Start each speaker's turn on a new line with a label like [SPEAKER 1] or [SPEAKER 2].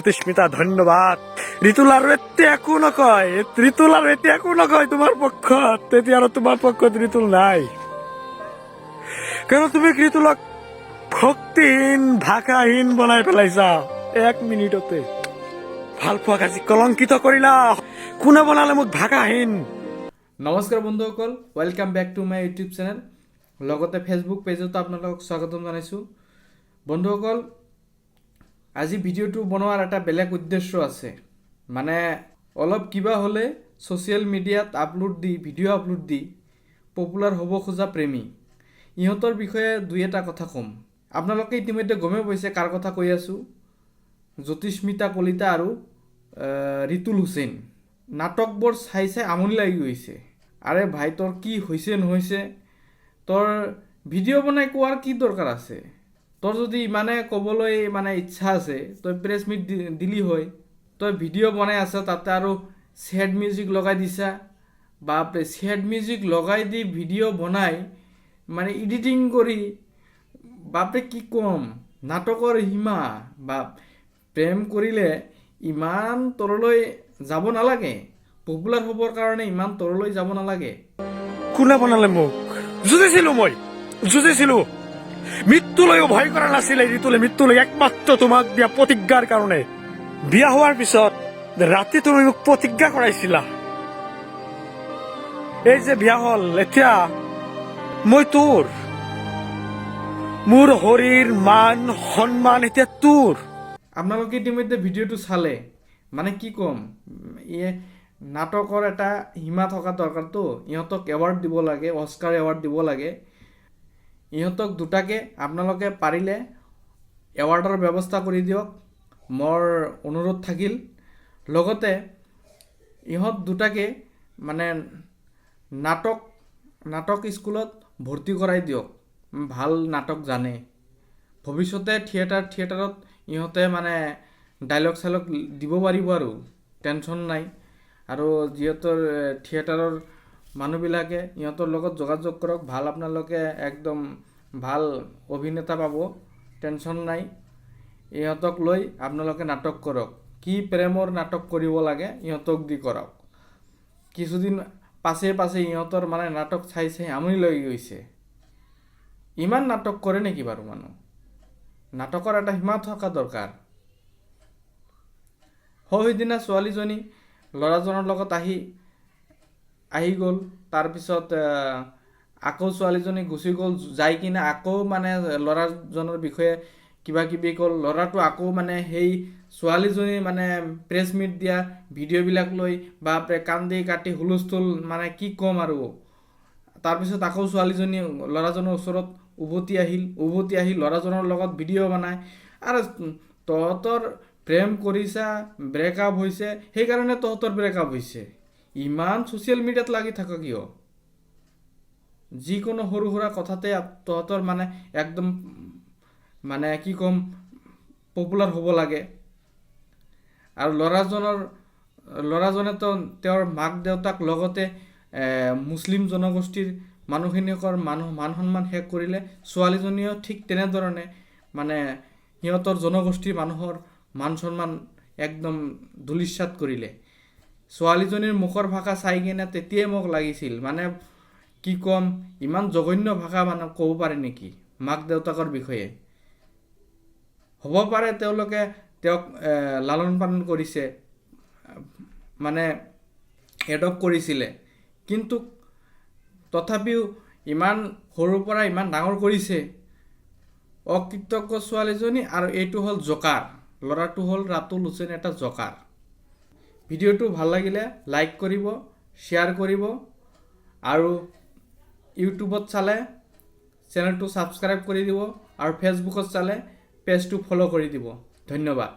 [SPEAKER 1] জ্যোতিস্মিতা ধন্যবাদ ঋতুল আৰু এতিয়া একো নকয় তোমাৰ পক্ষত তেতিয়া আৰু তোমাৰ পক্ষত ঋতুল নাই কাৰণ তুমি ঋতুলক ভক্তিহীন ভাষাহীন বনাই পেলাইছা 1 মিনিটতে ভাল পোৱাক আজি কলংকিত কৰিলা কোনে বনালে মোক ভাষাহীন।
[SPEAKER 2] নমস্কাৰ বন্ধুসকল, welcome back to my YouTube channel, লগতে ফেচবুক পেজতো আপোনালোকক স্বাগতম জনাইছোঁ। বন্ধুসকল, আজি ভিডিঅ'টো বনোৱাৰ এটা বেলেগ উদ্দেশ্য আছে। মানে অলপ কিবা হ'লে ছ'চিয়েল মিডিয়াত ভিডিঅ' আপলোড দি পপুলাৰ হ'ব খোজা প্ৰেমী ইহঁতৰ বিষয়ে দুই এটা কথা ক'ম। আপোনালোকে ইতিমধ্যে গমেই পাইছে কাৰ কথা কৈ আছোঁ, জ্যোতিস্মিতা কলিতা আৰু ৰিতুল হুছেইন। নাটকবোৰ চাই চাই আমনি লাগি গৈছে। আৰে ভাই, তোৰ কি হৈছে নহৈছে, তোৰ ভিডিঅ' বনাই কোৱাৰ কি দৰকাৰ আছে? তোৰ যদি ইমানে ক'বলৈ ইচ্ছা আছে তই প্ৰেছ মিট দিলি হয়। তই ভিডিঅ' বনাই আছা, তাতে আৰু চেড মিউজিক লগাই দিছা। বাপৰে, চেড মিউজিক লগাই দি ভিডিঅ' বনাই এডিটিং কৰি, বাপৰে কি ক'ম, নাটকৰ সীমা। বা প্ৰেম কৰিলে ইমান তললৈ যাব নালাগে, পপুলাৰ হ'বৰ কাৰণে ইমান তললৈ যাব নালাগে।
[SPEAKER 1] কোনে বনালে মোক? যুঁজিছিলোঁ মৃত্যুলৈও ভয় কৰা নাছিলে ঋতুলে, মৃত্যুলৈ একমাত্ৰ তোমাক দিয়া প্ৰতিজ্ঞাৰ কাৰণে। বিয়া হোৱাৰ পিছত ৰাতি তুমি মোক প্ৰতিজ্ঞা কৰাইছিলা, এই যে বিয়া হ'ল এতিয়া মই তোৰ, মোৰ শৰীৰ মান সন্মান এতিয়া তোৰ।
[SPEAKER 2] আপোনালোকে ইতিমধ্যে ভিডিঅ'টো চালে, কি ক'ম, নাটকৰ এটা সীমা থকা দৰকাৰতো। ইহঁতক এৱাৰ্ড দিব লাগে, অস্কাৰ এৱাৰ্ড দিব লাগে। ইহঁতক দুটাকে আপোনালোকে পাৰিলে এৱাৰ্ডৰ ব্যৱস্থা কৰি দিয়ক, মোৰ অনুৰোধ থাকিল। লগতে ইহঁত দুটাকে নাটক স্কুলত ভৰ্তি কৰাই দিয়ক, ভাল নাটক জানে। ভৱিষ্যতে থিয়েটাৰত ইহঁতে ডাইলগ চাইলগ দিব পাৰিব আৰু টেনশ্যন নাই। আৰু যিহেতু থিয়েটাৰৰ মানুহবিলাকে ইহঁতৰ লগত যোগাযোগ কৰক, ভাল আপোনালোকে একদম ভাল অভিনেতা পাব, টেনশ্যন নাই। ইহঁতক লৈ আপোনালোকে নাটক কৰক, কি প্ৰেমৰ নাটক কৰিব লাগে ইহঁতক দি কৰক। কিছুদিন পাছে ইহঁতৰ নাটক চাই চাই আমনি লাগি গৈছে। ইমান নাটক কৰে নেকি বাৰু মানুহ? নাটকৰ এটা সীমা থকা দৰকাৰ। সেইদিনা ছোৱালীজনী ল'ৰাজনৰ লগত আহি গ'ল, তাৰপিছত আকৌ ছোৱালীজনী গুচি গ'ল, যাই কিনে আকৌ ল'ৰাজনৰ বিষয়ে কিবা কিবি ক'ল। ল'ৰাটো আকৌ সেই ছোৱালীজনী প্ৰেছ মিট দিয়া ভিডিঅ'বিলাক লৈ বাপৰে কান্দি কাটি হুলস্থুল, কি ক'ম আৰু। তাৰপিছত আকৌ ছোৱালীজনী ল'ৰাজনৰ ওচৰত উভতি আহি ল'ৰাজনৰ লগত ভিডিঅ' বনায়। আৰু তহঁতৰ প্ৰেম কৰিছা, ব্ৰেকআপ হৈছে, সেইকাৰণে তহঁতৰ ব্ৰেকআপ হৈছে। ইমান ছ'চিয়েল মিডিয়াত লাগি থাকা কিয়? যিকোনো সৰু সুৰা কথাতে তহঁতৰ একদম কি ক'ম, পপুলাৰ হ'ব লাগে। আৰু ল'ৰাজনেতো তেওঁৰ মাক দেউতাক লগতে মুছলিম জনগোষ্ঠীৰ মানুহখিনিকৰ মান সন্মান শেষ কৰিলে। ছোৱালীজনীও ঠিক তেনেধৰণে সিহঁতৰ জনগোষ্ঠীৰ মানুহৰ মান সন্মান একদম ধূলিসাৎ কৰিলে। ছোৱালীজনীৰ মুখৰ ভাষা চাই কিনে তেতিয়াই মোক লাগিছিল, কি ক'ম, ইমান জঘন্য ভাষা ক'ব পাৰে নেকি মাক দেউতাকৰ বিষয়ে? হ'ব পাৰে তেওঁলোকে তেওঁক লালন পালন কৰিছে, এডপ্ট কৰিছিলে, কিন্তু তথাপিও ইমান সৰুৰ পৰা ইমান ডাঙৰ কৰিছে। অকৃতজ্ঞ ছোৱালীজনী, আৰু এইটো হ'ল জোকাৰ, ল'ৰাটো হ'ল ৰাতুল হুছেইন, এটা জোকাৰ। ভিডিঅ'টো ভাল লাগিলে লাইক কৰিব, শ্বেয়াৰ কৰিব, আৰু ইউটিউবত চালে চেনেলটো ছাবস্ক্ৰাইব কৰি দিব, আৰু ফেচবুকত চালে পেজটো ফ'ল' কৰি দিব। ধন্যবাদ।